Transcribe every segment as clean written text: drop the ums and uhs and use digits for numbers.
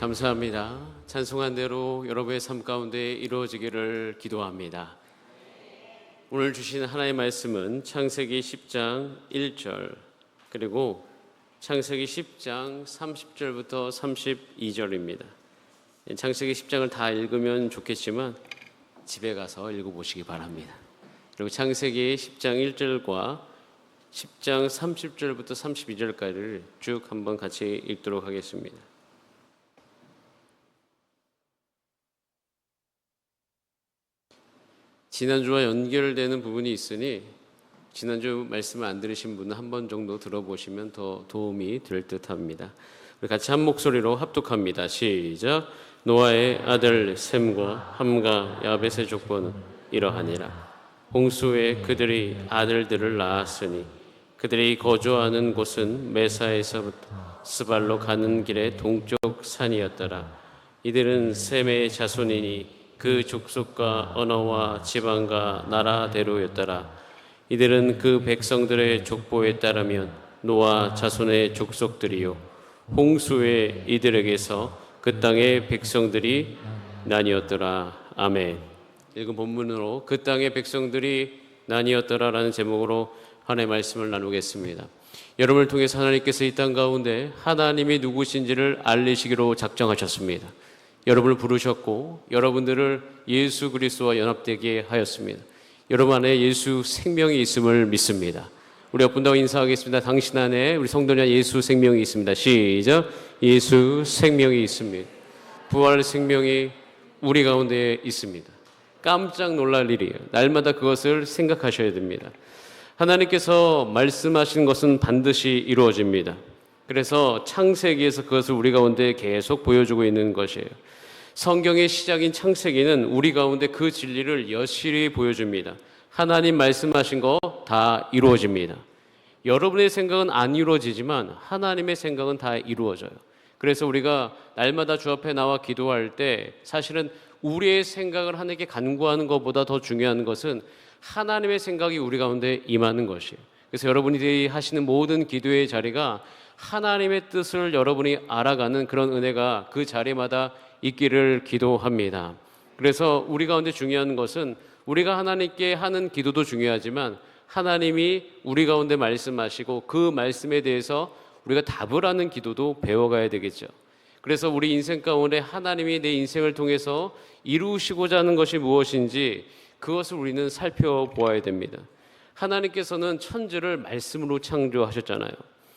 감사합니다. 찬송한 대로 여러분의 삶 가운데 이루어지기를 기도합니다. 오늘 주신 하나님의 말씀은 창세기 10장 1절 그리고 창세기 10장 30절부터 32절입니다. 창세기 10장을 다 읽으면 좋겠지만 집에 가서 읽어보시기 바랍니다. 그리고 창세기 10장 1절과 10장 30절부터 32절까지를 쭉 한번 같이 읽도록 하겠습니다. 지난주와 연결되는 부분이 있으니 지난주 말씀을 안 들으신 분은 한 번 정도 들어보시면 더 도움이 될 듯합니다. 우리 같이 한 목소리로 합독합니다. 시작. 노아의 아들 셈과 함과 야벳의 족보는 이러하니라. 홍수에 그들이 아들들을 낳았으니 그들이 거주하는 곳은 메사에서부터 스발로 가는 길의 동쪽 산이었더라. 이들은 셈의 자손이니 그 족속과 언어와 지방과 나라대로였더라. 이들은 그 백성들의 족보에 따르면 노아 자손의 족속들이요 홍수에 이들에게서 그 땅의 백성들이 나뉘었더라. 아멘. 읽은 본문으로 그 땅의 백성들이 나뉘었더라라는 제목으로 하나님의 말씀을 나누겠습니다. 여러분을 통해서 하나님께서 이 땅 가운데 하나님이 누구신지를 알리시기로 작정하셨습니다. 여러분을 부르셨고 여러분들을 예수 그리스도와 연합되게 하였습니다. 여러분 안에 예수 생명이 있음을 믿습니다. 우리 엎분다고 인사하겠습니다. 당신 안에 우리 성도냐 예수 생명이 있습니다. 시작. 예수 생명이 있습니다. 부활 생명이 우리 가운데 있습니다. 깜짝 놀랄 일이에요. 날마다 그것을 생각하셔야 됩니다. 하나님께서 말씀하신 것은 반드시 이루어집니다. 그래서 창세기에서 그것을 우리 가운데 계속 보여주고 있는 것이에요. 성경의 시작인 창세기는 우리 가운데 그 진리를 여실히 보여줍니다. 하나님 말씀하신 거 다 이루어집니다. 여러분의 생각은 안 이루어지지만 하나님의 생각은 다 이루어져요. 그래서 우리가 날마다 주 앞에 나와 기도할 때 사실은 우리의 생각을 하나님께 간구하는 것보다 더 중요한 것은 하나님의 생각이 우리 가운데 임하는 것이에요. 그래서 여러분이 하시는 모든 기도의 자리가 하나님의 뜻을 여러분이 알아가는 그런 은혜가 그 자리마다 있기를 기도합니다. 그래서 우리 가운데 중요한 것은 우리가 하나님께 하는 기도도 중요하지만 하나님이 우리 가운데 말씀하시고 그 말씀에 대해서 우리가 답을 하는 기도도 배워가야 되겠죠. 그래서 우리 인생 가운데 하나님이 내 인생을 통해서 이루시고자 하는 것이 무엇인지 그것을 우리는 살펴보아야 됩니다. 하나님께서는 천지를 말씀으로 창조하셨잖아요.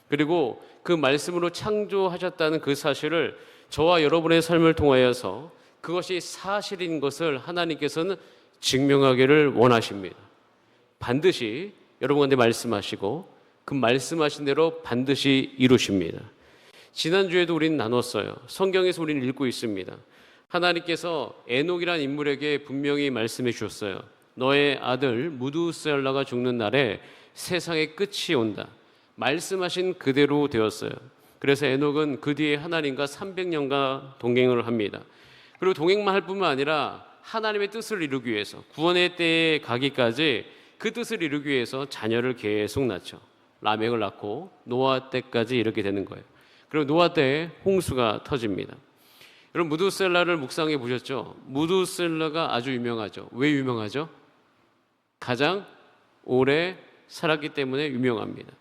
그리고 그 말씀으로 창조하셨다는 그 사실을 저와 여러분의 삶을 통하여서 그것이 사실인 것을 하나님께서는 증명하기를 원하십니다. 반드시 여러분한테 말씀하시고 그 말씀하신 대로 반드시 이루십니다. 지난주에도 우리는 나눴어요. 성경에서 우리는 읽고 있습니다. 하나님께서 에녹이라는 인물에게 분명히 말씀해 주셨어요. 너의 아들 무두셀라가 죽는 날에 세상의 끝이 온다. 말씀하신 그대로 되었어요. 그래서 에녹은 그 뒤에 하나님과 300년간 동행을 합니다. 그리고 동행만 할 뿐만 아니라 하나님의 뜻을 이루기 위해서 구원의 때에 가기까지 그 뜻을 이루기 위해서 자녀를 계속 낳죠. 라멕을 낳고 노아 때까지 이렇게 되는 거예요. 그리고 노아 때에 홍수가 터집니다. 여러분 무두셀라를 묵상해 보셨죠? 무두셀라가 아주 유명하죠. 왜 유명하죠? 가장 오래 살았기 때문에 유명합니다.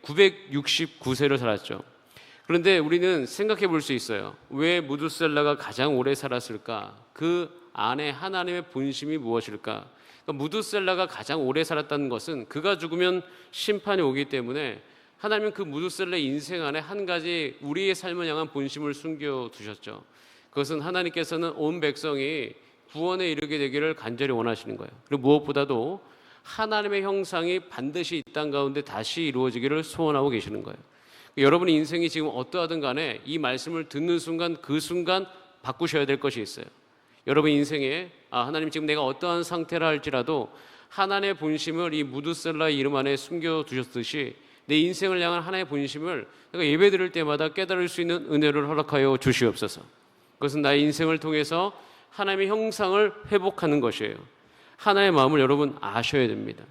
969세를 살았죠. 그런데 우리는 생각해 볼 수 있어요. 왜 무두셀라가 가장 오래 살았을까? 그 안에 하나님의 본심이 무엇일까? 그러니까 무두셀라가 가장 오래 살았다는 것은 그가 죽으면 심판이 오기 때문에 하나님은 그 무두셀라의 인생 안에 한 가지 우리의 삶을 향한 본심을 숨겨두셨죠. 그것은 하나님께서는 온 백성이 구원에 이르게 되기를 간절히 원하시는 거예요. 그리고 무엇보다도 하나님의 형상이 반드시 이 땅 가운데 다시 이루어지기를 소원하고 계시는 거예요. 여러분의 인생이 지금 어떠하든 간에 이 말씀을 듣는 순간 그 순간 바꾸셔야 될 것이 있어요. 여러분 인생에 하나님 지금 내가 어떠한 상태라 할지라도 하나님의 본심을 이 무두셀라의 이름 안에 숨겨두셨듯이 내 인생을 향한 하나님의 본심을 내가 예배 드릴 때마다 깨달을 수 있는 은혜를 허락하여 주시옵소서. 그것은 나의 인생을 통해서 하나님의 형상을 회복하는 것이에요. 하나의 마음을 여러분 아셔야 됩니다.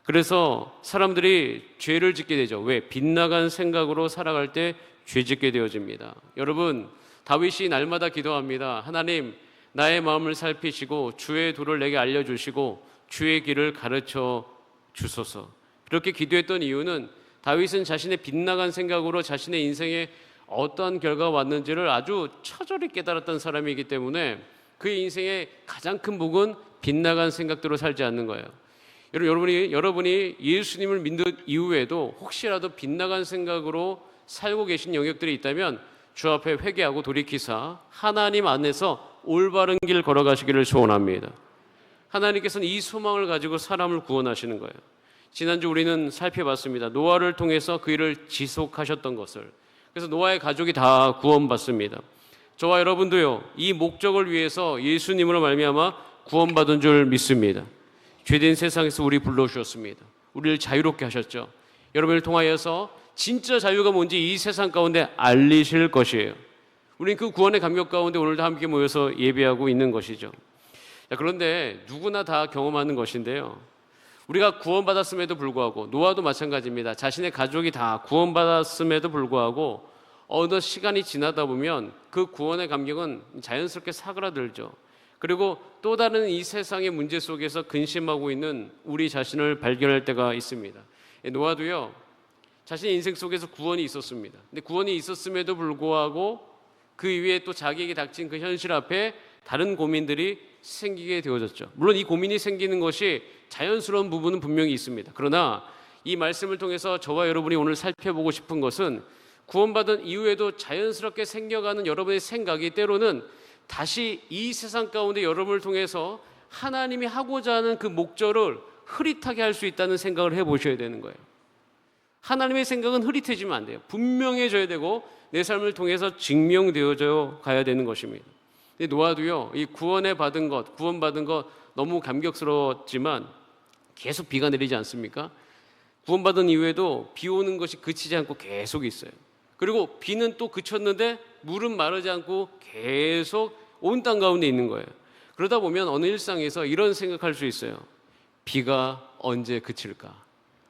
그래서 사람들이 죄를 짓게 되죠. 왜? 빗나간 생각으로 살아갈 때 죄 짓게 되어집니다. 여러분 다윗이 날마다 기도합니다. 하나님, 나의 마음을 살피시고 주의 도를 내게 알려주시고 주의 길을 가르쳐 주소서. 이렇게 기도했던 이유는 다윗은 자신의 빗나간 생각으로 자신의 인생에 어떠한 결과가 왔는지를 아주 처절히 깨달았던 사람이기 때문에 그의 인생의 가장 큰 복은 빗나간 생각대로 살지 않는 거예요. 여러분이 예수님을 믿는 이후에도 혹시라도 빗나간 생각으로 살고 계신 영역들이 있다면 주 앞에 회개하고 돌이키사 하나님 안에서 올바른 길 걸어가시기를 소원합니다. 하나님께서는 이 소망을 가지고 사람을 구원하시는 거예요. 지난주 우리는 살펴봤습니다. 노아를 통해서 그 일을 지속하셨던 것을. 그래서 노아의 가족이 다 구원받습니다. 저와 여러분도요, 이 목적을 위해서 예수님으로 말미암아 구원받은 줄 믿습니다. 죄된 세상에서 우리 불러주셨습니다. 우리를 자유롭게 하셨죠. 여러분을 통하여서 진짜 자유가 뭔지 이 세상 가운데 알리실 것이에요. 우리는 그 구원의 감격 가운데 오늘도 함께 모여서 예배하고 있는 것이죠. 그런데 누구나 다 경험하는 것인데요, 우리가 구원받았음에도 불구하고, 노아도 마찬가지입니다. 자신의 가족이 다 구원받았음에도 불구하고 어느 시간이 지나다 보면 그 구원의 감격은 자연스럽게 사그라들죠. 그리고 또 다른 이 세상의 문제 속에서 근심하고 있는 우리 자신을 발견할 때가 있습니다. 노아도요, 자신의 인생 속에서 구원이 있었습니다. 근데 구원이 있었음에도 불구하고 그 이후에 또 자기에게 닥친 그 현실 앞에 다른 고민들이 생기게 되어졌죠. 물론 이 고민이 생기는 것이 자연스러운 부분은 분명히 있습니다. 그러나 이 말씀을 통해서 저와 여러분이 오늘 살펴보고 싶은 것은 구원받은 이후에도 자연스럽게 생겨가는 여러분의 생각이 때로는 다시 이 세상 가운데 여러분을 통해서 하나님이 하고자 하는 그 목적을 흐릿하게 할 수 있다는 생각을 해보셔야 되는 거예요. 하나님의 생각은 흐릿해지면 안 돼요. 분명해져야 되고 내 삶을 통해서 증명되어져 가야 되는 것입니다. 근데 노아도요, 이 구원받은 것 너무 감격스러웠지만 계속 비가 내리지 않습니까? 구원받은 이후에도 비 오는 것이 그치지 않고 계속 있어요. 그리고 비는 또 그쳤는데 물은 마르지 않고 계속 온 땅 가운데 있는 거예요. 그러다 보면 어느 일상에서 이런 생각할 수 있어요. 비가 언제 그칠까?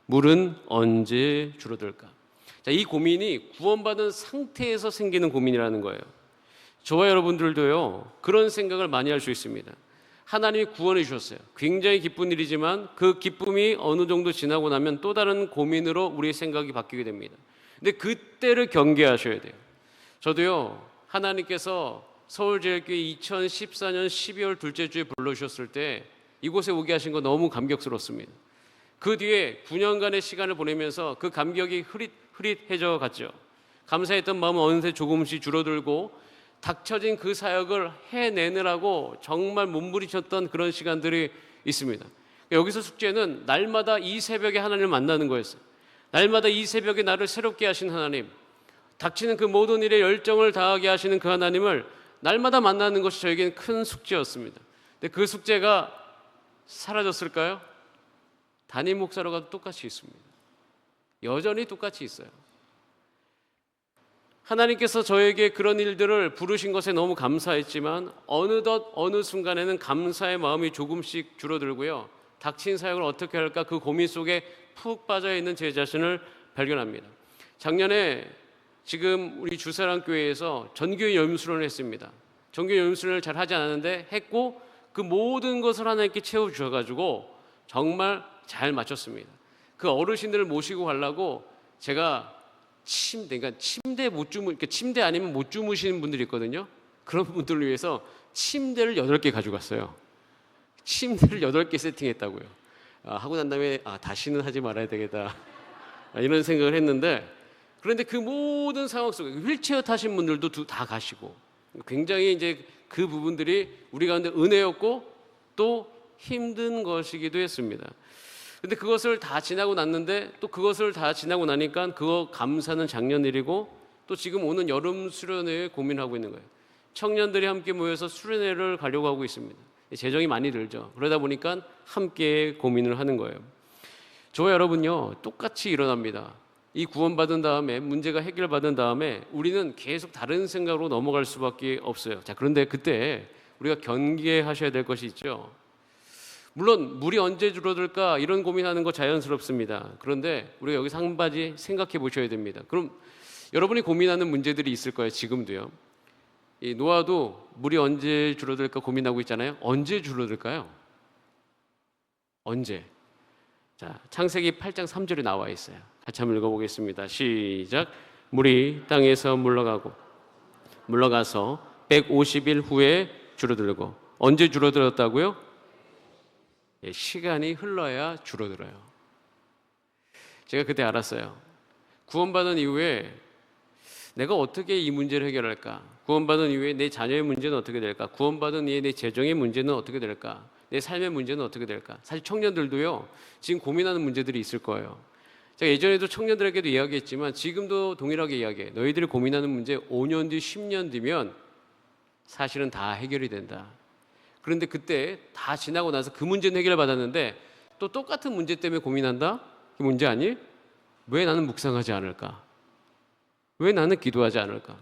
물은 언제 줄어들까? 자, 이 고민이 구원받은 상태에서 생기는 고민이라는 거예요. 저와 여러분들도요, 그런 생각을 많이 할 수 있습니다. 하나님이 구원해 주셨어요. 굉장히 기쁜 일이지만 그 기쁨이 어느 정도 지나고 나면 또 다른 고민으로 우리의 생각이 바뀌게 됩니다. 근데 그때를 경계하셔야 돼요. 저도요, 하나님께서 서울제일교회 2014년 12월 둘째 주에 불러주셨을 때 이곳에 오게 하신 거 너무 감격스럽습니다. 그 뒤에 9년간의 시간을 보내면서 그 감격이 흐릿해져 갔죠. 감사했던 마음은 어느새 조금씩 줄어들고 닥쳐진 그 사역을 해내느라고 정말 몸부리쳤던 그런 시간들이 있습니다. 여기서 숙제는 날마다 이 새벽에 하나님을 만나는 거였어요. 날마다 이 새벽에 나를 새롭게 하신 하나님, 닥치는 그 모든 일에 열정을 다하게 하시는 그 하나님을 날마다 만나는 것이 저에게는 큰 숙제였습니다. 근데 그 숙제가 사라졌을까요? 담임 목사로 가도 똑같이 있습니다. 여전히 똑같이 있어요. 하나님께서 저에게 그런 일들을 부르신 것에 너무 감사했지만 어느덧 어느 순간에는 감사의 마음이 조금씩 줄어들고요, 닥친 사역을 어떻게 할까 그 고민 속에 푹 빠져 있는 제 자신을 발견합니다. 작년에 지금 우리 주사랑교회에서 전교인 연수련을 했습니다. 전교인 연수련을 잘 하지 않았는데 했고 그 모든 것을 하나님께 채워주셔가지고 정말 잘 마쳤습니다. 그 어르신들을 모시고 가려고 제가 침대 아니면 못 주무시는 분들이 있거든요. 그런 분들을 위해서 침대를 8개 가져갔어요. 침대를 8개 세팅했다고요. 하고 난 다음에 다시는 하지 말아야 되겠다 이런 생각을 했는데, 그런데 그 모든 상황 속에 휠체어 타신 분들도 다 가시고 굉장히 이제 그 부분들이 우리 가운데 은혜였고 또 힘든 것이기도 했습니다. 근데 그것을 다 지나고 났는데 또 그것을 다 지나고 나니까 그거 감사는 작년 일이고 또 지금 오는 여름 수련회에 고민하고 있는 거예요. 청년들이 함께 모여서 수련회를 가려고 하고 있습니다. 재정이 많이 들죠. 그러다 보니까 함께 고민을 하는 거예요. 저와 여러분요, 똑같이 일어납니다. 이 구원받은 다음에 문제가 해결받은 다음에 우리는 계속 다른 생각으로 넘어갈 수밖에 없어요. 자, 그런데 그때 우리가 경계하셔야 될 것이 있죠. 물론 물이 언제 줄어들까 이런 고민하는 거 자연스럽습니다. 그런데 우리가 여기서 한 가지 생각해 보셔야 됩니다. 그럼 여러분이 고민하는 문제들이 있을 거예요. 지금도요. 이 노아도 물이 언제 줄어들까 고민하고 있잖아요. 언제 줄어들까요? 언제? 자, 창세기 8장 3절에 나와 있어요. 같이 한번 읽어보겠습니다. 시작. 물이 땅에서 물러가서 150일 후에 줄어들고. 언제 줄어들었다고요? 예, 시간이 흘러야 줄어들어요. 제가 그때 알았어요. 구원받은 이후에 내가 어떻게 이 문제를 해결할까? 구원받은 이후에 내 자녀의 문제는 어떻게 될까? 구원받은 이후에 내 재정의 문제는 어떻게 될까? 내 삶의 문제는 어떻게 될까? 사실 청년들도요, 지금 고민하는 문제들이 있을 거예요. 제가 예전에도 청년들에게도 이야기했지만 지금도 동일하게 이야기해요. 너희들이 고민하는 문제 5년 뒤, 10년 뒤면 사실은 다 해결이 된다. 그런데 그때 다 지나고 나서 그 문제는 해결을 받았는데 또 똑같은 문제 때문에 고민한다? 그 문제 아니? 왜 나는 묵상하지 않을까? 왜 나는 기도하지 않을까?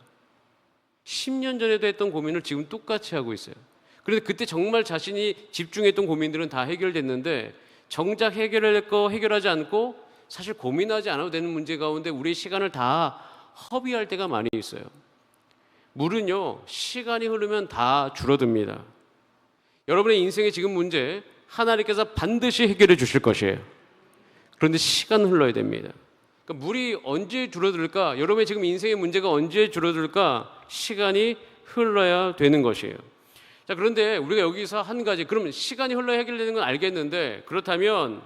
10년 전에도 했던 고민을 지금 똑같이 하고 있어요. 그래서 그때 정말 자신이 집중했던 고민들은 다 해결됐는데 정작 해결할 거 해결하지 않고 사실 고민하지 않아도 되는 문제 가운데 우리의 시간을 다 허비할 때가 많이 있어요. 물은요, 시간이 흐르면 다 줄어듭니다. 여러분의 인생의 지금 문제 하나님께서 반드시 해결해 주실 것이에요. 그런데 시간 흘러야 됩니다. 그러니까 물이 언제 줄어들까? 여러분의 지금 인생의 문제가 언제 줄어들까? 시간이 흘러야 되는 것이에요. 자, 그런데 우리가 여기서 한 가지, 그러면 시간이 흘러야 해결되는 건 알겠는데 그렇다면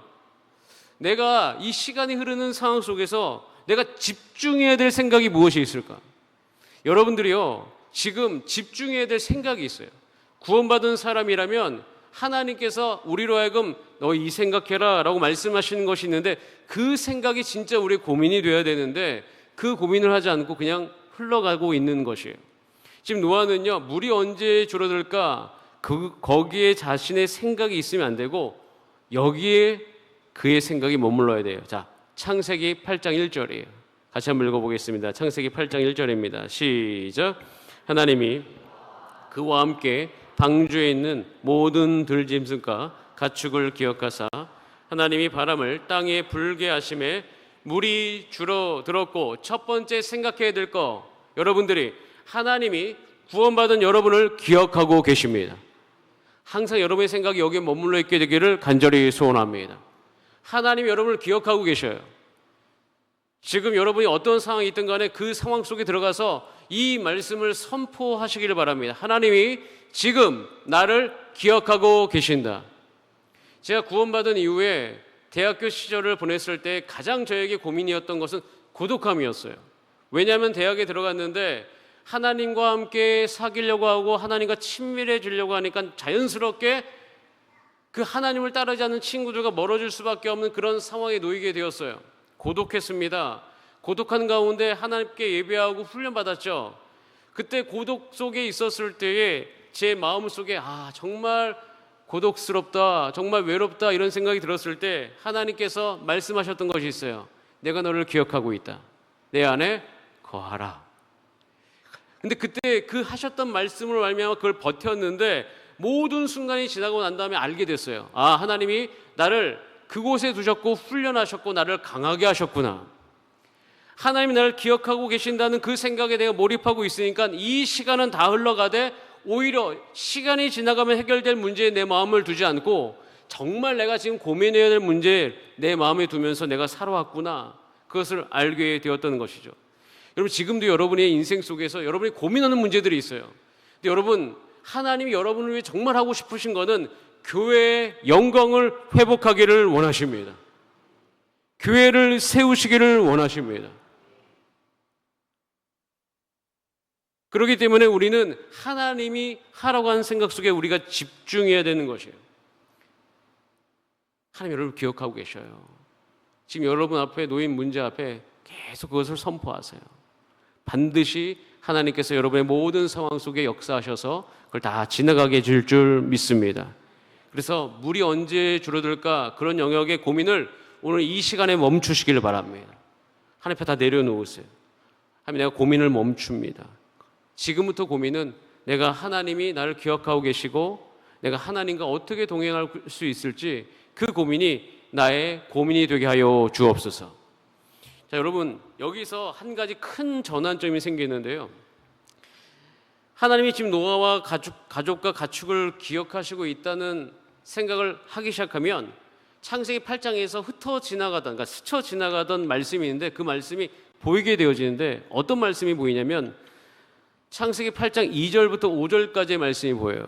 내가 이 시간이 흐르는 상황 속에서 내가 집중해야 될 생각이 무엇이 있을까? 여러분들이요, 지금 집중해야 될 생각이 있어요. 구원받은 사람이라면 하나님께서 우리로 하여금 너 이 생각해라 라고 말씀하시는 것이 있는데 그 생각이 진짜 우리의 고민이 되어야 되는데 그 고민을 하지 않고 그냥 흘러가고 있는 것이에요. 지금 노아는요, 물이 언제 줄어들까? 거기에 자신의 생각이 있으면 안 되고 여기에 그의 생각이 머물러야 돼요. 자, 창세기 8장 1절이에요. 같이 한번 읽어보겠습니다. 창세기 8장 1절입니다. 시작. 하나님이 그와 함께 방주에 있는 모든 들짐승과 가축을 기억하사 하나님이 바람을 땅에 불게 하심에 물이 줄어들었고, 첫 번째 생각해야 될 거, 여러분들이 하나님이 구원받은 여러분을 기억하고 계십니다. 항상 여러분의 생각이 여기에 머물러 있게 되기를 간절히 소원합니다. 하나님이 여러분을 기억하고 계셔요. 지금 여러분이 어떤 상황이 있든 간에 그 상황 속에 들어가서 이 말씀을 선포하시기를 바랍니다. 하나님이 지금 나를 기억하고 계신다. 제가 구원받은 이후에 대학교 시절을 보냈을 때 가장 저에게 고민이었던 것은 고독함이었어요. 왜냐하면 대학에 들어갔는데 하나님과 함께 사귀려고 하고 하나님과 친밀해지려고 하니까 자연스럽게 그 하나님을 따르지 않는 친구들과 멀어질 수밖에 없는 그런 상황에 놓이게 되었어요. 고독했습니다. 고독한 가운데 하나님께 예배하고 훈련받았죠. 그때 고독 속에 있었을 때에 제 마음속에 정말 고독스럽다, 정말 외롭다 이런 생각이 들었을 때 하나님께서 말씀하셨던 것이 있어요. 내가 너를 기억하고 있다. 내 안에 거하라. 근데 그때 그 하셨던 말씀으로 말미암아 그걸 버텼는데 모든 순간이 지나고 난 다음에 알게 됐어요. 하나님이 나를 그곳에 두셨고 훈련하셨고 나를 강하게 하셨구나. 하나님이 나를 기억하고 계신다는 그 생각에 내가 몰입하고 있으니까 이 시간은 다 흘러가되 오히려 시간이 지나가면 해결될 문제에 내 마음을 두지 않고 정말 내가 지금 고민해야 될 문제에 내 마음에 두면서 내가 살아왔구나. 그것을 알게 되었던 것이죠. 여러분, 지금도 여러분의 인생 속에서 여러분이 고민하는 문제들이 있어요. 근데 여러분, 하나님이 여러분을 위해 정말 하고 싶으신 것은 교회의 영광을 회복하기를 원하십니다. 교회를 세우시기를 원하십니다. 그렇기 때문에 우리는 하나님이 하라고 하는 생각 속에 우리가 집중해야 되는 것이에요. 하나님 여러분을 기억하고 계셔요. 지금 여러분 앞에 놓인 문제 앞에 계속 그것을 선포하세요. 반드시 하나님께서 여러분의 모든 상황 속에 역사하셔서 그걸 다 지나가게 해줄 줄 믿습니다. 그래서 물이 언제 줄어들까 그런 영역의 고민을 오늘 이 시간에 멈추시기를 바랍니다. 하나님 앞에 다 내려놓으세요. 하나님, 내가 고민을 멈춥니다. 지금부터 고민은 내가 하나님이 나를 기억하고 계시고 내가 하나님과 어떻게 동행할 수 있을지 그 고민이 나의 고민이 되게 하여 주옵소서. 자, 여러분, 여기서 한 가지 큰 전환점이 생기는데요. 하나님이 지금 노아와 가족과 가축을 기억하시고 있다는 생각을 하기 시작하면 창세기 8장에서 그러니까 스쳐 지나가던 말씀이 있는데 그 말씀이 보이게 되어지는데 어떤 말씀이 보이냐면 창세기 8장 2절부터 5절까지의 말씀이 보여요.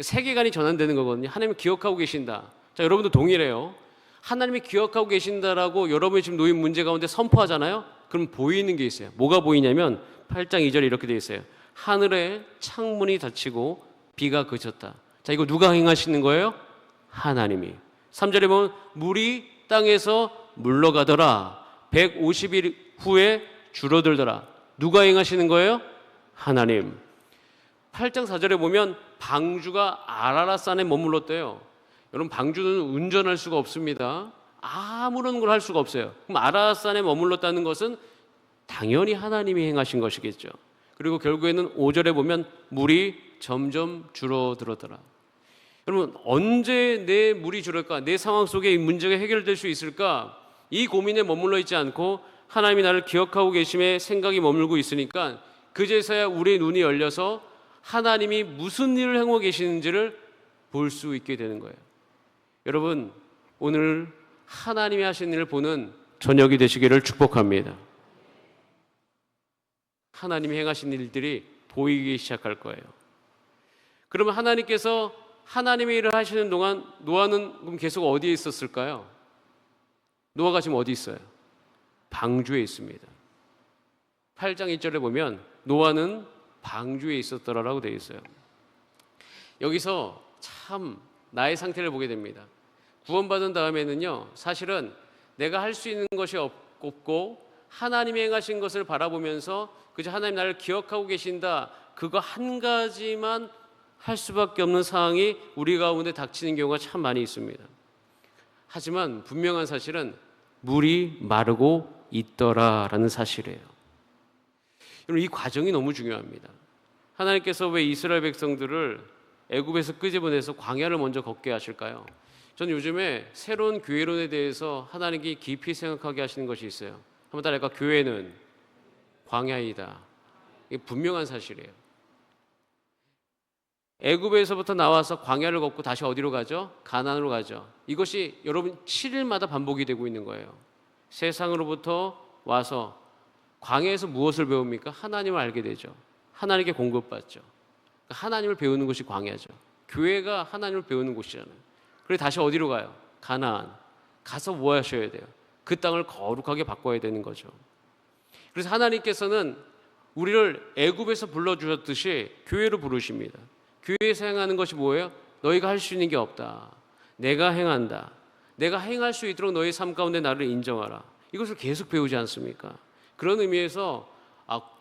세계관이 전환되는 거거든요. 하나님이 기억하고 계신다. 자, 여러분도 동일해요. 하나님이 기억하고 계신다라고 여러분이 지금 놓인 문제 가운데 선포하잖아요. 그럼 보이는 게 있어요. 뭐가 보이냐면 8장 2절에 이렇게 되어 있어요. 하늘에 창문이 닫히고 비가 그쳤다. 자, 이거 누가 행하시는 거예요? 하나님이. 3절에 보면 물이 땅에서 물러가더라. 150일 후에 줄어들더라. 누가 행하시는 거예요? 하나님. 8장 4절에 보면 방주가 아라랏산에 머물렀대요. 여러분, 방주는 운전할 수가 없습니다. 아무런 걸 할 수가 없어요. 그럼 아라랏산에 머물렀다는 것은 당연히 하나님이 행하신 것이겠죠. 그리고 결국에는 5절에 보면 물이 점점 줄어들었더라. 여러분, 언제 내 물이 줄을까? 내 상황 속에 이 문제가 해결될 수 있을까? 이 고민에 머물러 있지 않고 하나님이 나를 기억하고 계심에 생각이 머물고 있으니까 그제서야 우리의 눈이 열려서 하나님이 무슨 일을 행하고 계시는지를 볼 수 있게 되는 거예요. 여러분, 오늘 하나님이 하신 일을 보는 저녁이 되시기를 축복합니다. 하나님이 행하신 일들이 보이기 시작할 거예요. 그러면 하나님께서 하나님의 일을 하시는 동안 노아는 그럼 계속 어디에 있었을까요? 노아가 지금 어디 있어요? 방주에 있습니다. 8장 1절에 보면 노아는 방주에 있었더라라고 되어 있어요. 여기서 참 나의 상태를 보게 됩니다. 구원받은 다음에는요, 사실은 내가 할 수 있는 것이 없고 하나님이 행하신 것을 바라보면서 그저 하나님 나를 기억하고 계신다, 그거 한 가지만 할 수밖에 없는 상황이 우리 가운데 닥치는 경우가 참 많이 있습니다. 하지만 분명한 사실은 물이 마르고 있더라라는 사실이에요. 여러분, 이 과정이 너무 중요합니다. 하나님께서 왜 이스라엘 백성들을 애굽에서 끄집어내서 광야를 먼저 걷게 하실까요? 저는 요즘에 새로운 교회론에 대해서 하나님이 깊이 생각하게 하시는 것이 있어요. 한번 따라할까? 교회는 광야이다. 이게 분명한 사실이에요. 애굽에서부터 나와서 광야를 걷고 다시 어디로 가죠? 가나안으로 가죠. 이것이 여러분 7일마다 반복이 되고 있는 거예요. 세상으로부터 와서 광야에서 무엇을 배웁니까? 하나님을 알게 되죠. 하나님께 공급받죠. 하나님을 배우는 것이 광야죠. 교회가 하나님을 배우는 곳이잖아요. 그래서 다시 어디로 가요? 가나안. 가서 뭐 하셔야 돼요? 그 땅을 거룩하게 바꿔야 되는 거죠. 그래서 하나님께서는 우리를 애굽에서 불러주셨듯이 교회로 부르십니다. 교회에서 행하는 것이 뭐예요? 너희가 할 수 있는 게 없다. 내가 행한다. 내가 행할 수 있도록 너희 삶 가운데 나를 인정하라. 이것을 계속 배우지 않습니까? 그런 의미에서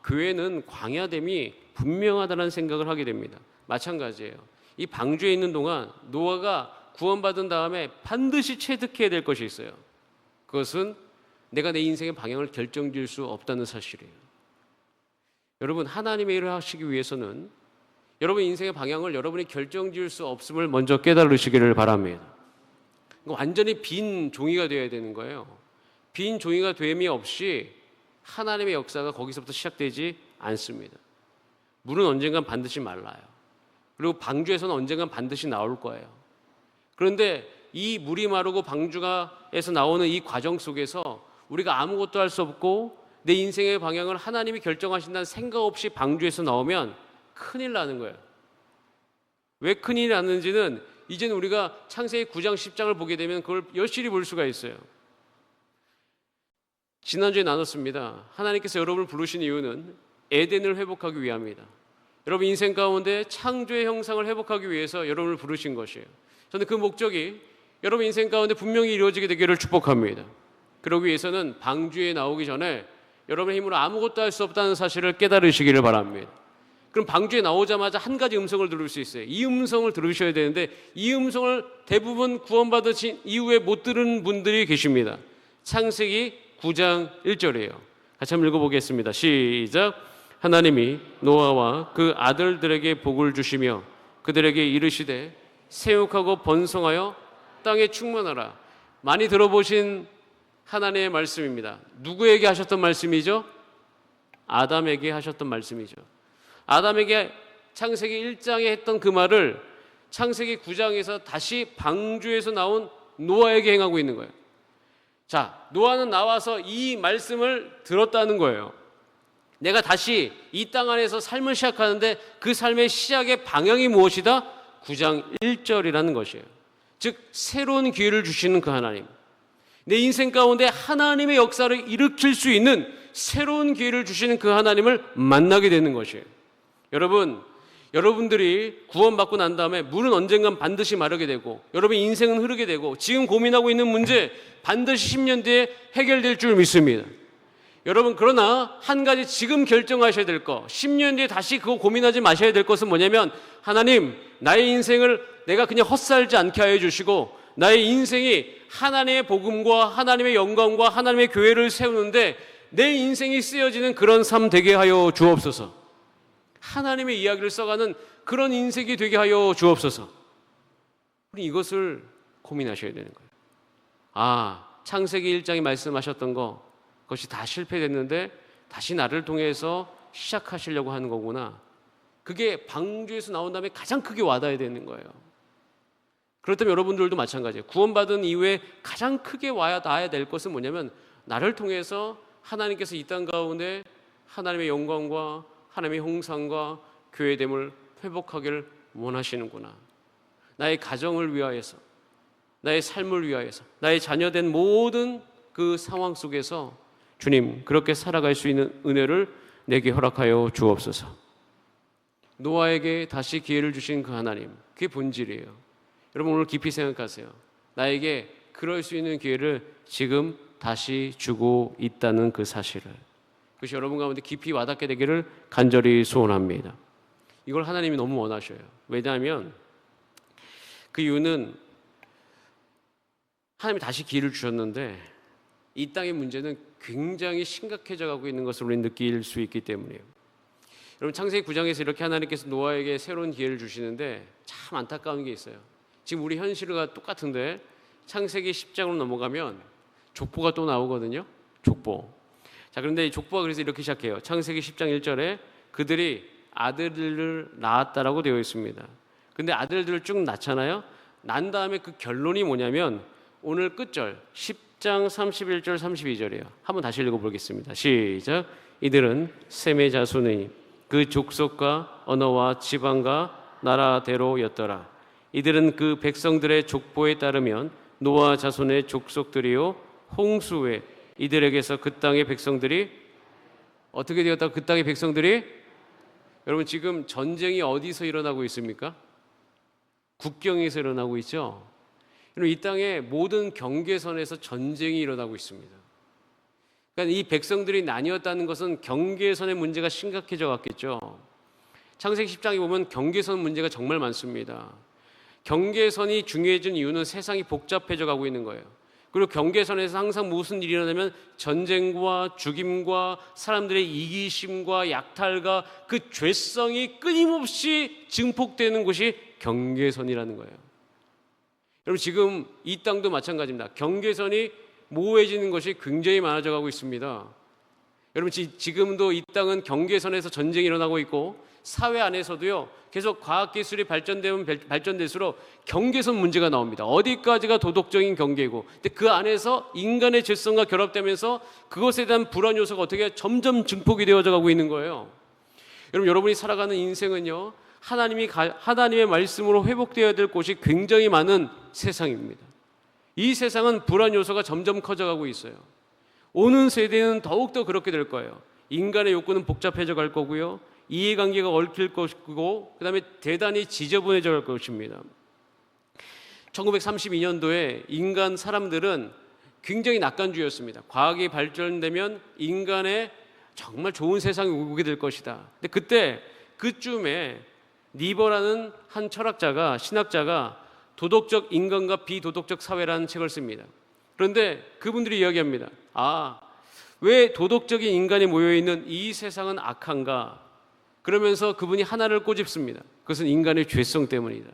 교회는 광야됨이 분명하다는 생각을 하게 됩니다. 마찬가지예요. 이 방주에 있는 동안 노아가 구원받은 다음에 반드시 체득해야 될 것이 있어요. 그것은 내가 내 인생의 방향을 결정지을 수 없다는 사실이에요. 여러분, 하나님의 일을 하시기 위해서는 여러분 인생의 방향을 여러분이 결정지을 수 없음을 먼저 깨달으시기를 바랍니다. 완전히 빈 종이가 되어야 되는 거예요. 빈 종이가 됨이 없이 하나님의 역사가 거기서부터 시작되지 않습니다. 물은 언젠간 반드시 말라요. 그리고 방주에서는 언젠간 반드시 나올 거예요. 그런데 이 물이 마르고 방주가에서 나오는 이 과정 속에서 우리가 아무것도 할 수 없고 내 인생의 방향을 하나님이 결정하신다는 생각 없이 방주에서 나오면 큰일 나는 거예요. 왜 큰일이 났는지는 이제는 우리가 창세기 9장 10장을 보게 되면 그걸 여실히 볼 수가 있어요. 지난주에 나눴습니다. 하나님께서 여러분을 부르신 이유는 에덴을 회복하기 위함이다. 여러분 인생 가운데 창조의 형상을 회복하기 위해서 여러분을 부르신 것이에요. 저는 그 목적이 여러분 인생 가운데 분명히 이루어지게 되기를 축복합니다. 그러기 위해서는 방주에 나오기 전에 여러분의 힘으로 아무것도 할 수 없다는 사실을 깨달으시기를 바랍니다. 그럼 방주에 나오자마자 한 가지 음성을 들을 수 있어요. 이 음성을 들으셔야 되는데 이 음성을 대부분 구원받으신 이후에 못 들은 분들이 계십니다. 창세기 9장 1절이에요. 같이 한번 읽어보겠습니다. 시작. 하나님이 노아와 그 아들들에게 복을 주시며 그들에게 이르시되 생육하고 번성하여 땅에 충만하라. 많이 들어보신 하나님의 말씀입니다. 누구에게 하셨던 말씀이죠? 아담에게 하셨던 말씀이죠. 아담에게 창세기 1장에 했던 그 말을 창세기 9장에서 다시 방주에서 나온 노아에게 행하고 있는 거예요. 자, 노아는 나와서 이 말씀을 들었다는 거예요. 내가 다시 이 땅 안에서 삶을 시작하는데 그 삶의 시작의 방향이 무엇이다? 9장 1절이라는 것이에요. 즉 새로운 기회를 주시는 그 하나님, 내 인생 가운데 하나님의 역사를 일으킬 수 있는 새로운 기회를 주시는 그 하나님을 만나게 되는 것이에요. 여러분들이 구원받고 난 다음에 물은 언젠간 반드시 마르게 되고 여러분의 인생은 흐르게 되고 지금 고민하고 있는 문제 반드시 10년 뒤에 해결될 줄 믿습니다. 여러분, 그러나 한 가지 지금 결정하셔야 될 거, 10년 뒤에 다시 그거 고민하지 마셔야 될 것은 뭐냐면, 하나님, 나의 인생을 내가 그냥 헛살지 않게 하여 주시고 나의 인생이 하나님의 복음과 하나님의 영광과 하나님의 교회를 세우는데 내 인생이 쓰여지는 그런 삶 되게 하여 주옵소서. 하나님의 이야기를 써가는 그런 인생이 되게 하여 주옵소서. 우리 이것을 고민하셔야 되는 거예요. 아, 창세기 1장에 말씀하셨던 거, 그것이 다 실패됐는데 다시 나를 통해서 시작하시려고 하는 거구나. 그게 방주에서 나온 다음에 가장 크게 와닿아야 되는 거예요. 그렇다면 여러분들도 마찬가지예요. 구원받은 이후에 가장 크게 와닿아야 될 것은 뭐냐면, 나를 통해서 하나님께서 이 땅 가운데 하나님의 영광과 하나님의 형상과 교회됨을 회복하기를 원하시는구나. 나의 가정을 위하여서, 나의 삶을 위하여서, 나의 자녀된 모든 그 상황 속에서 주님, 그렇게 살아갈 수 있는 은혜를 내게 허락하여 주옵소서. 노아에게 다시 기회를 주신 그 하나님, 그게 본질이에요. 여러분, 오늘 깊이 생각하세요. 나에게 그럴 수 있는 기회를 지금 다시 주고 있다는 그 사실을. 그것이 여러분 가운데 깊이 와닿게 되기를 간절히 소원합니다. 이걸 하나님이 너무 원하셔요. 왜냐하면 그 이유는 하나님이 다시 기회를 주셨는데 이 땅의 문제는 굉장히 심각해져 가고 있는 것을 우리는 느낄 수 있기 때문이에요. 여러분, 창세기 9장에서 이렇게 하나님께서 노아에게 새로운 기회를 주시는데 참 안타까운 게 있어요. 지금 우리 현실과 똑같은데 창세기 10장으로 넘어가면 족보가 또 나오거든요. 족보. 자, 그런데 이 족보가 그래서 이렇게 시작해요. 창세기 10장 1절에 그들이 아들들을 낳았다라고 되어 있습니다. 근데 아들들을 쭉 낳잖아요. 난 다음에 그 결론이 뭐냐면 오늘 끝절 10장 31절 32절이에요. 한번 다시 읽어보겠습니다. 시작. 이들은 셈의 자손이니 그 족속과 언어와 지방과 나라대로였더라. 이들은 그 백성들의 족보에 따르면 노아 자손의 족속들이요 홍수 후에 이들에게서 그 땅의 백성들이 어떻게 되었다? 그 땅의 백성들이, 여러분 지금 전쟁이 어디서 일어나고 있습니까? 국경에서 일어나고 있죠. 이 땅의 모든 경계선에서 전쟁이 일어나고 있습니다. 그러니까 이 백성들이 나뉘었다는 것은 경계선의 문제가 심각해져 갔겠죠. 창세기 10장에 보면 경계선 문제가 정말 많습니다. 경계선이 중요해진 이유는 세상이 복잡해져 가고 있는 거예요. 그리고 경계선에서 항상 무슨 일이 일어나면 전쟁과 죽임과 사람들의 이기심과 약탈과 그 죄성이 끊임없이 증폭되는 곳이 경계선이라는 거예요. 여러분, 지금 이 땅도 마찬가지입니다. 경계선이 모호해지는 것이 굉장히 많아져 가고 있습니다. 여러분, 지금도 이 땅은 경계선에서 전쟁이 일어나고 있고 사회 안에서도요, 계속 과학기술이 발전되면 발전될수록 경계선 문제가 나옵니다. 어디까지가 도덕적인 경계고, 근데 그 안에서 인간의 죄성과 결합되면서 그것에 대한 불안 요소가 어떻게 점점 증폭이 되어져 가고 있는 거예요. 여러분이 살아가는 인생은요, 하나님의 말씀으로 회복되어야 될 곳이 굉장히 많은 세상입니다. 이 세상은 불안 요소가 점점 커져가고 있어요. 오는 세대는 더욱더 그렇게 될 거예요. 인간의 욕구는 복잡해져 갈 거고요, 이해관계가 얽힐 것이고, 그 다음에 대단히 지저분해져 갈 것입니다. 1932년도에 인간 사람들은 굉장히 낙관주의였습니다. 과학이 발전되면 인간의 정말 좋은 세상이 오게 될 것이다. 근데 그때 그쯤에 니버라는 한 철학자가, 신학자가 도덕적 인간과 비도덕적 사회라는 책을 씁니다. 그런데 그분들이 이야기합니다. 왜 도덕적인 인간이 모여있는 이 세상은 악한가? 그러면서 그분이 하나를 꼬집습니다. 그것은 인간의 죄성 때문이다.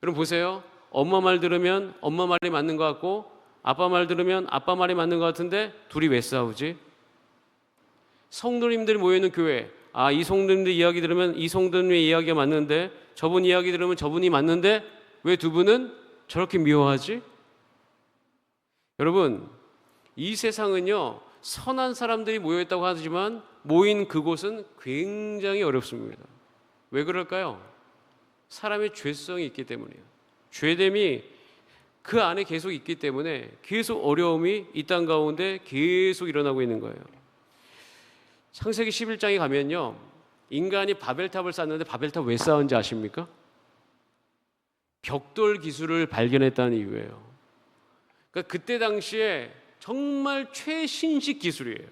여러분 보세요. 엄마 말 들으면 엄마 말이 맞는 것 같고 아빠 말 들으면 아빠 말이 맞는 것 같은데 둘이 왜 싸우지? 성도님들이 모여있는 교회, 아, 이 성도님들 이야기 들으면 이 성도님의 이야기가 맞는데, 저분 이야기 들으면 저분이 맞는데 왜 두 분은 저렇게 미워하지? 여러분, 이 세상은요, 선한 사람들이 모여있다고 하지만 모인 그곳은 굉장히 어렵습니다. 왜 그럴까요? 사람의 죄성이 있기 때문이에요. 죄됨이 그 안에 계속 있기 때문에 계속 어려움이 이 땅 가운데 계속 일어나고 있는 거예요. 창세기 11장에 가면요, 인간이 바벨탑을 쌓는데 바벨탑 왜 쌓은지 아십니까? 벽돌 기술을 발견했다는 이유예요. 그러니까 그때 당시에 정말 최신식 기술이에요.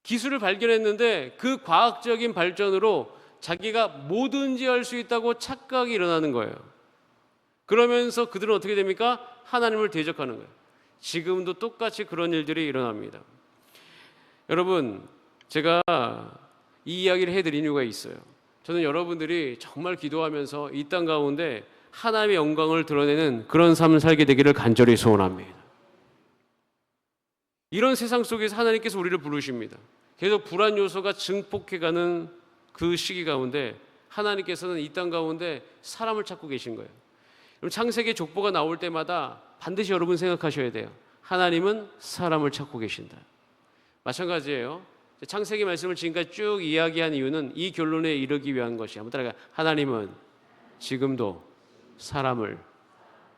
기술을 발견했는데 그 과학적인 발전으로 자기가 뭐든지 할 수 있다고 착각이 일어나는 거예요. 그러면서 그들은 어떻게 됩니까? 하나님을 대적하는 거예요. 지금도 똑같이 그런 일들이 일어납니다. 여러분, 제가 이 이야기를 해드린 이유가 있어요. 저는 여러분들이 정말 기도하면서 이 땅 가운데 하나님의 영광을 드러내는 그런 삶을 살게 되기를 간절히 소원합니다. 이런 세상 속에서 하나님께서 우리를 부르십니다. 계속 불안 요소가 증폭해가는 그 시기 가운데 하나님께서는 이 땅 가운데 사람을 찾고 계신 거예요. 창세기 족보가 나올 때마다 반드시 여러분 생각하셔야 돼요. 하나님은 사람을 찾고 계신다. 마찬가지예요. 창세기 말씀을 지금까지 쭉 이야기한 이유는 이 결론에 이르기 위한 것이에요. 한번 따라가. 하나님은 지금도 사람을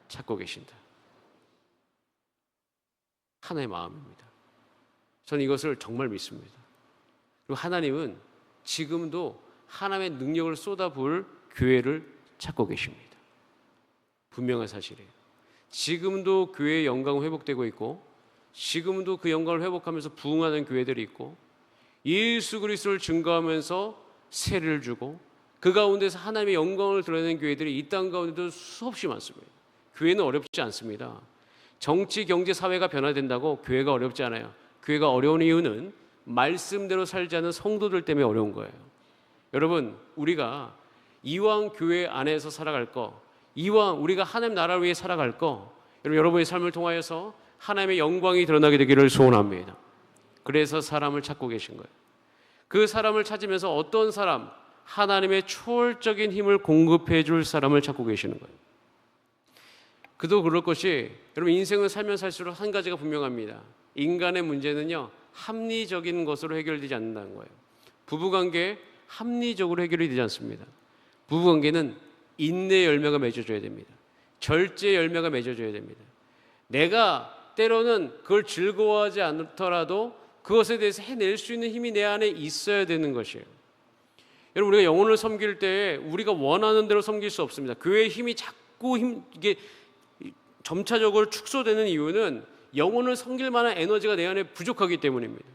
찾고 계신다. 하나의 마음입니다. 저는 이것을 정말 믿습니다. 그리고 하나님은 지금도 하나님의 능력을 쏟아부을 교회를 찾고 계십니다. 분명한 사실이에요. 지금도 교회의 영광은 회복되고 있고, 지금도 그 영광을 회복하면서 부흥하는 교회들이 있고, 예수 그리스도를 증거하면서 세례를 주고 그 가운데서 하나님의 영광을 드러내는 교회들이 이 땅 가운데도 수없이 많습니다. 교회는 어렵지 않습니다. 정치, 경제, 사회가 변화된다고 교회가 어렵지 않아요. 교회가 어려운 이유는 말씀대로 살지 않는 성도들 때문에 어려운 거예요. 여러분, 우리가 이왕 교회 안에서 살아갈 거, 이왕 우리가 하나님 나라를 위해 살아갈 거, 여러분의 삶을 통하여서 하나님의 영광이 드러나게 되기를 소원합니다. 그래서 사람을 찾고 계신 거예요. 그 사람을 찾으면서 어떤 사람, 하나님의 초월적인 힘을 공급해 줄 사람을 찾고 계시는 거예요. 그도 그럴 것이, 여러분, 인생을 살면 살수록 한 가지가 분명합니다. 인간의 문제는요, 합리적인 것으로 해결되지 않는다는 거예요. 부부관계 합리적으로 해결이 되지 않습니다. 부부관계는 인내 열매가 맺어줘야 됩니다. 절제 열매가 맺어줘야 됩니다. 내가 때로는 그걸 즐거워하지 않더라도 그것에 대해서 해낼 수 있는 힘이 내 안에 있어야 되는 것이에요. 여러분, 우리가 영혼을 섬길 때 우리가 원하는 대로 섬길 수 없습니다. 교회의 힘이 자꾸 이게 점차적으로 축소되는 이유는 영혼을 섬길 만한 에너지가 내 안에 부족하기 때문입니다.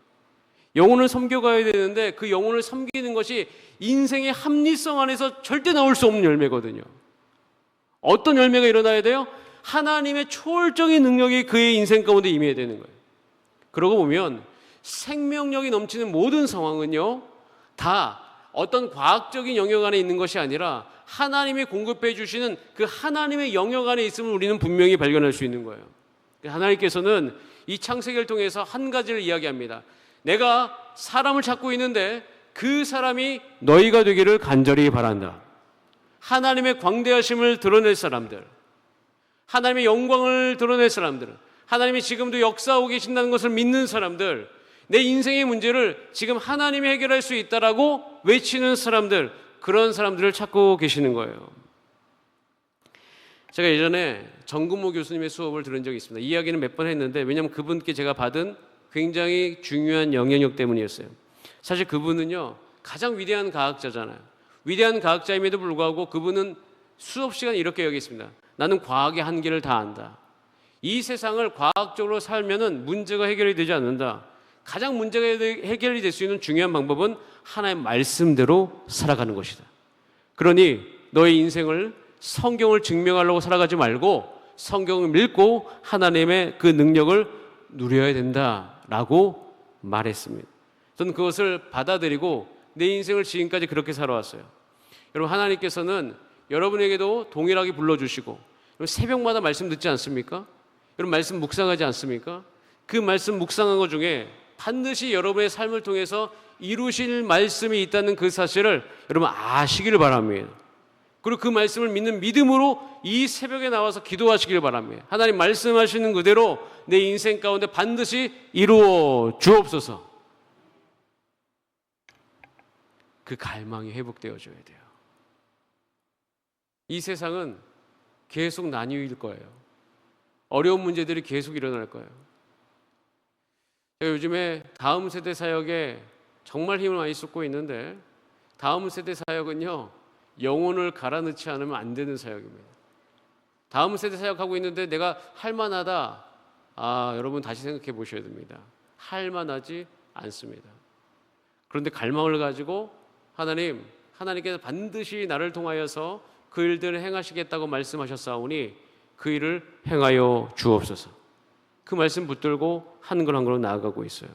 영혼을 섬겨가야 되는데 그 영혼을 섬기는 것이 인생의 합리성 안에서 절대 나올 수 없는 열매거든요. 어떤 열매가 일어나야 돼요? 하나님의 초월적인 능력이 그의 인생 가운데 임해야 되는 거예요. 그러고 보면 생명력이 넘치는 모든 상황은요, 다 어떤 과학적인 영역 안에 있는 것이 아니라 하나님이 공급해 주시는 그 하나님의 영역 안에 있음을 우리는 분명히 발견할 수 있는 거예요. 하나님께서는 이 창세기를 통해서 한 가지를 이야기합니다. 내가 사람을 찾고 있는데 그 사람이 너희가 되기를 간절히 바란다. 하나님의 광대하심을 드러낼 사람들, 하나님의 영광을 드러낼 사람들, 하나님이 지금도 역사하고 계신다는 것을 믿는 사람들, 내 인생의 문제를 지금 하나님이 해결할 수 있다라고 외치는 사람들, 그런 사람들을 찾고 계시는 거예요. 제가 예전에 정근모 교수님의 수업을 들은 적이 있습니다. 이야기는 몇 번 했는데, 왜냐하면 그분께 제가 받은 굉장히 중요한 영향력 때문이었어요. 사실 그분은요, 가장 위대한 과학자잖아요. 위대한 과학자임에도 불구하고 그분은 수업 시간 이렇게 여겼습니다. 나는 과학의 한계를 다 안다. 이 세상을 과학적으로 살면은 문제가 해결이 되지 않는다. 가장 문제가 해결이 될 수 있는 중요한 방법은 하나님의 말씀대로 살아가는 것이다. 그러니 너의 인생을 성경을 증명하려고 살아가지 말고 성경을 믿고 하나님의 그 능력을 누려야 된다라고 말했습니다. 저는 그것을 받아들이고 내 인생을 지금까지 그렇게 살아왔어요. 여러분, 하나님께서는 여러분에게도 동일하게 불러주시고, 여러분 새벽마다 말씀 듣지 않습니까? 여러분 말씀 묵상하지 않습니까? 그 말씀 묵상한 것 중에 반드시 여러분의 삶을 통해서 이루실 말씀이 있다는 그 사실을 여러분 아시기를 바랍니다. 그리고 그 말씀을 믿는 믿음으로 이 새벽에 나와서 기도하시길 바랍니다. 하나님 말씀하시는 그대로 내 인생 가운데 반드시 이루어 주옵소서. 그 갈망이 회복되어져야 돼요. 이 세상은 계속 나뉘어질 거예요. 어려운 문제들이 계속 일어날 거예요. 제가 요즘에 다음 세대 사역에 정말 힘을 많이 쏟고 있는데, 다음 세대 사역은요, 영혼을 갈아넣지 않으면 안 되는 사역입니다. 다음 세대 사역하고 있는데 내가 할만하다. 여러분 다시 생각해 보셔야 됩니다. 할만하지 않습니다. 그런데 갈망을 가지고 하나님께서 반드시 나를 통하여서 그 일들을 행하시겠다고 말씀하셨사오니 그 일을 행하여 주옵소서. 그 말씀 붙들고 한 걸 한 걸로 나아가고 있어요.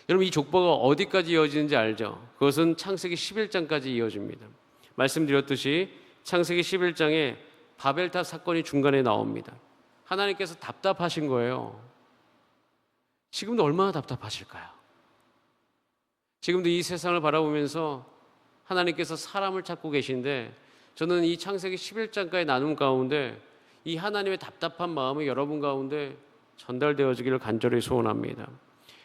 여러분, 이 족보가 어디까지 이어지는지 알죠? 그것은 창세기 11장까지 이어집니다. 말씀드렸듯이 창세기 11장에 바벨탑 사건이 중간에 나옵니다. 하나님께서 답답하신 거예요. 지금도 얼마나 답답하실까요? 지금도 이 세상을 바라보면서 하나님께서 사람을 찾고 계신데, 저는 이 창세기 11장까지 나눔 가운데 이 하나님의 답답한 마음이 여러분 가운데 전달되어지기를 간절히 소원합니다.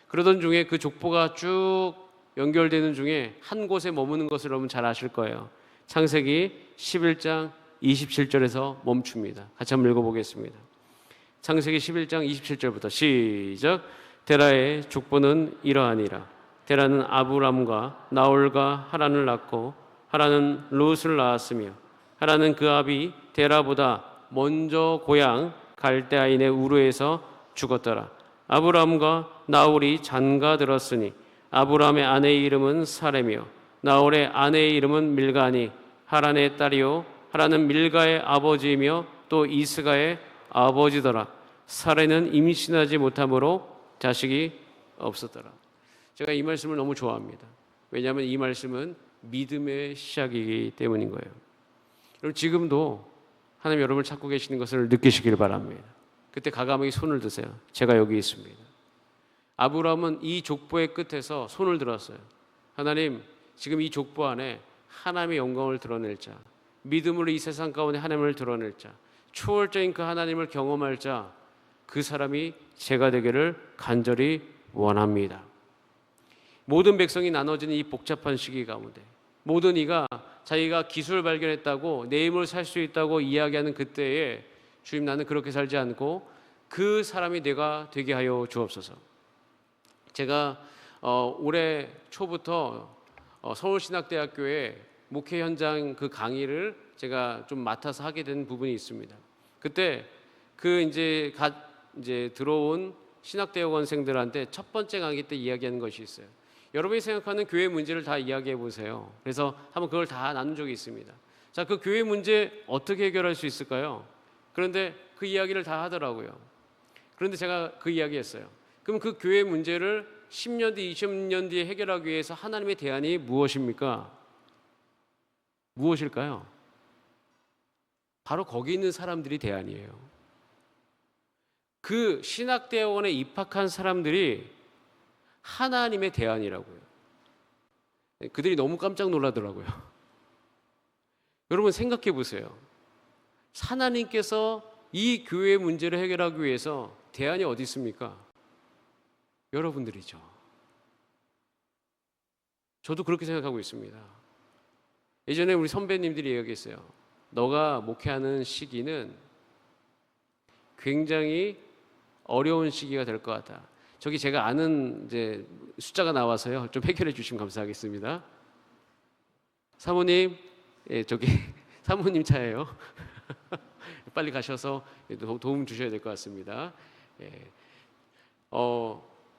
그러던 중에 그 족보가 쭉 연결되는 중에 한 곳에 머무는 것을 여러분 잘 아실 거예요. 창세기 11장 27절에서 멈춥니다. 같이 한번 읽어보겠습니다. 창세기 11장 27절부터 시작. 데라의 족보는 이러하니라. 데라는 아브람과 나홀과 하란을 낳고 하란은 롯을 낳았으며 하란은 그 아비 데라보다 먼저 고향 갈대아인의 우르에서 죽었더라. 아브람과 나홀이 장가 들었으니 아브람의 아내의 이름은 사레며 나홀의 아내의 이름은 밀가니 하란의 딸이요 하란은 밀가의 아버지이며 또 이스가의 아버지더라. 사레는 임신하지 못함으로 자식이 없었더라. 제가 이 말씀을 너무 좋아합니다. 왜냐하면 이 말씀은 믿음의 시작이기 때문인 거예요. 여러분, 지금도 하나님 여러분을 찾고 계시는 것을 느끼시길 바랍니다. 그때 과감하게 손을 드세요. 제가 여기 있습니다. 아브라함은 이 족보의 끝에서 손을 들었어요. 하나님, 지금 이 족보 안에 하나님의 영광을 드러낼 자, 믿음으로 이 세상 가운데 하나님을 드러낼 자, 초월적인 그 하나님을 경험할 자, 그 사람이 제가 되기를 간절히 원합니다. 모든 백성이 나눠지는 이 복잡한 시기 가운데 모든 이가 자기가 기술을 발견했다고 내 힘을 살 수 있다고 이야기하는 그때에 주님, 나는 그렇게 살지 않고 그 사람이 내가 되게 하여 주옵소서. 제가 올해 초부터 서울신학대학교에 목회 현장 그 강의를 제가 좀 맡아서 하게 된 부분이 있습니다. 그때 그 이제 들어온 신학대학원생들한테 첫 번째 강의 때 이야기하는 것이 있어요. 여러분이 생각하는 교회 문제를 다 이야기해 보세요. 그래서 한번 그걸 다 나눈 적이 있습니다. 자, 그 교회 문제 어떻게 해결할 수 있을까요? 그런데 그 이야기를 다 하더라고요. 그런데 제가 그 이야기했어요. 그럼 그 교회 문제를 10년 뒤, 20년 뒤에 해결하기 위해서 하나님의 대안이 무엇입니까? 무엇일까요? 바로 거기 있는 사람들이 대안이에요. 그 신학대학원에 입학한 사람들이 하나님의 대안이라고요. 그들이 너무 깜짝 놀라더라고요. 여러분 생각해 보세요. 하나님께서 이 교회의 문제를 해결하기 위해서 대안이 어디 있습니까? 여러분들이죠. 저도 그렇게 생각하고 있습니다. 예전에 우리 선배님들이 이야기했어요. 너가 목회하는 시기는 굉장히 어려운 시기가 될 것 같다. 저기 제가 아는 이제 숫자가 나와서요. 좀 해결해 주시면 감사하겠습니다. 사모님, 저기 사모님 차예요. 빨리 가셔서 도움 주셔야 될 것 같습니다.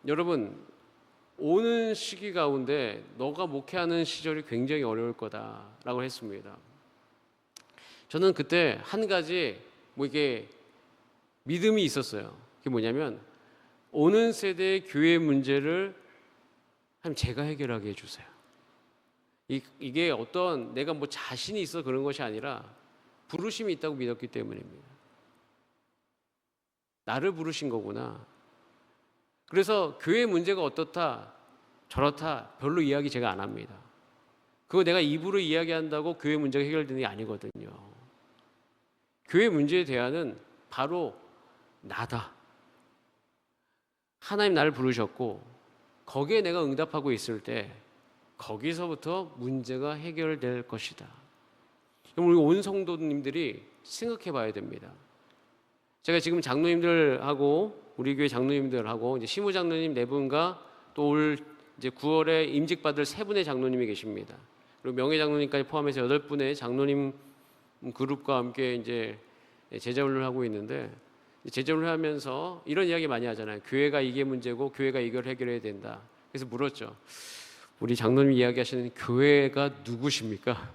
여러분, 오는 시기 가운데 너가 목회하는 시절이 굉장히 어려울 거다라고 했습니다. 저는 그때 한 가지 이게 믿음이 있었어요. 그게 뭐냐면 오는 세대의 교회 문제를 하나님 제가 해결하게 해주세요. 이게 어떤 내가 자신이 있어 그런 것이 아니라 부르심이 있다고 믿었기 때문입니다. 나를 부르신 거구나. 그래서 교회 문제가 어떻다, 저렇다 별로 이야기 제가 안 합니다. 그거 내가 입으로 이야기한다고 교회 문제가 해결되는 게 아니거든요. 교회 문제에 대한은 바로 나다. 하나님 나를 부르셨고 거기에 내가 응답하고 있을 때 거기서부터 문제가 해결될 것이다. 그럼 우리 온 성도님들이 생각해 봐야 됩니다. 제가 지금 장로님들하고 우리 교회 장로님들하고 이제 시무 장로님 4분과 또 올 이제 9월에 임직 받을 3분의 장로님이 계십니다. 그리고 명예 장로님까지 포함해서 8분의 장로님 그룹과 함께 이제 제자훈련을 하고 있는데 제자훈련을 하면서 이런 이야기 많이 하잖아요. 교회가 이게 문제고 교회가 이걸 해결해야 된다. 그래서 물었죠. 우리 장로님 이야기하시는 교회가 누구십니까?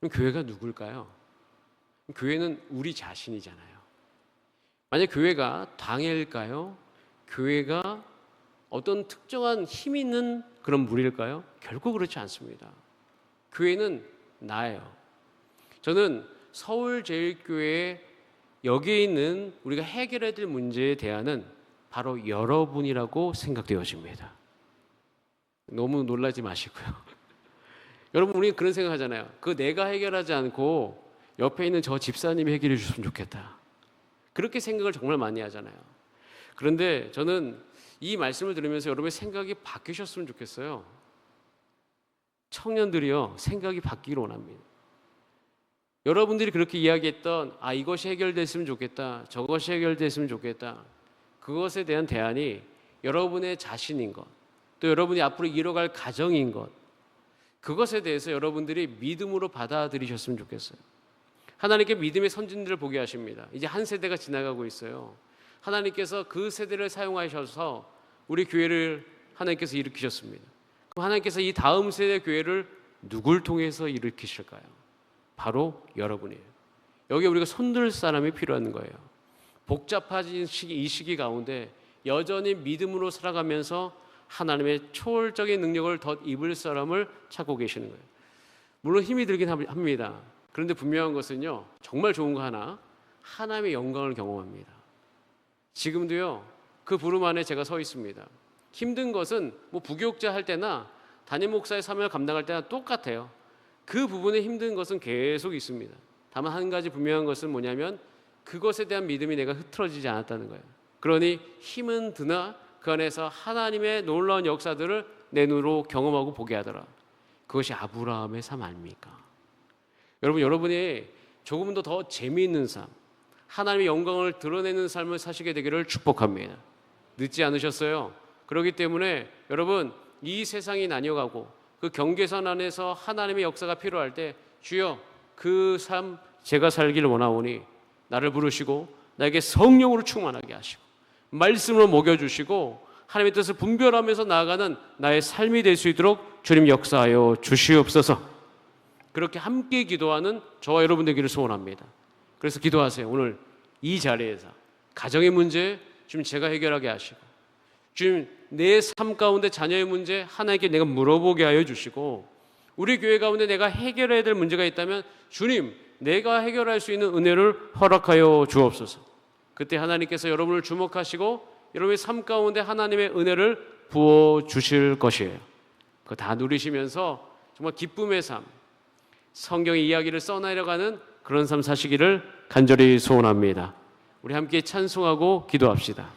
그럼 교회가 누굴까요? 교회는 우리 자신이잖아요. 만약 교회가 당회일까요? 교회가 어떤 특정한 힘 있는 그런 무리일까요? 결코 그렇지 않습니다. 교회는 나예요. 저는 서울제일교회 여기에 있는 우리가 해결해야 될 문제에 대한은 바로 여러분이라고 생각되어집니다. 너무 놀라지 마시고요. 여러분 우리는 그런 생각하잖아요. 그거 내가 해결하지 않고 옆에 있는 저 집사님이 해결해 주셨으면 좋겠다. 그렇게 생각을 정말 많이 하잖아요. 그런데 저는 이 말씀을 들으면서 여러분의 생각이 바뀌셨으면 좋겠어요. 청년들이요, 생각이 바뀌기를 원합니다. 여러분들이 그렇게 이야기했던 이것이 해결됐으면 좋겠다, 저것이 해결됐으면 좋겠다, 그것에 대한 대안이 여러분의 자신인 것, 또 여러분이 앞으로 이뤄갈 가정인 것, 그것에 대해서 여러분들이 믿음으로 받아들이셨으면 좋겠어요. 하나님께 믿음의 선진들을 보게 하십니다. 이제 한 세대가 지나가고 있어요. 하나님께서 그 세대를 사용하셔서 우리 교회를 하나님께서 일으키셨습니다. 그럼 하나님께서 이 다음 세대 교회를 누굴 통해서 일으키실까요? 바로 여러분이에요. 여기 우리가 손들 사람이 필요한 거예요. 복잡해진 이 시기 가운데 여전히 믿음으로 살아가면서 하나님의 초월적인 능력을 덧 입을 사람을 찾고 계시는 거예요. 물론 힘이 들긴 합니다. 그런데 분명한 것은요, 정말 좋은 거 하나, 하나님의 영광을 경험합니다. 지금도요, 그 부름 안에 제가 서 있습니다. 힘든 것은 부교육자 할 때나 담임 목사의 사명을 감당할 때나 똑같아요. 그 부분에 힘든 것은 계속 있습니다. 다만 한 가지 분명한 것은 뭐냐면 그것에 대한 믿음이 내가 흐트러지지 않았다는 거예요. 그러니 힘은 드나 그 안에서 하나님의 놀라운 역사들을 내 눈으로 경험하고 보게 하더라. 그것이 아브라함의 삶 아닙니까? 여러분이 조금 더 재미있는 삶, 하나님의 영광을 드러내는 삶을 사시게 되기를 축복합니다. 늦지 않으셨어요. 그렇기 때문에 여러분, 이 세상이 나뉘어가고 그 경계선 안에서 하나님의 역사가 필요할 때 주여 그 삶 제가 살기를 원하오니 나를 부르시고 나에게 성령으로 충만하게 하시고 말씀으로 먹여주시고 하나님의 뜻을 분별하면서 나아가는 나의 삶이 될 수 있도록 주님 역사하여 주시옵소서. 그렇게 함께 기도하는 저와 여러분 되기를 소원합니다. 그래서 기도하세요. 오늘 이 자리에서 가정의 문제 주님 제가 해결하게 하시고 주님 내 삶 가운데 자녀의 문제 하나님께 내가 물어보게 하여 주시고 우리 교회 가운데 내가 해결해야 될 문제가 있다면 주님 내가 해결할 수 있는 은혜를 허락하여 주옵소서. 그때 하나님께서 여러분을 주목하시고 여러분의 삶 가운데 하나님의 은혜를 부어주실 것이에요. 그거 다 누리시면서 정말 기쁨의 삶, 성경의 이야기를 써내려가는 그런 삶 사시기를 간절히 소원합니다. 우리 함께 찬송하고 기도합시다.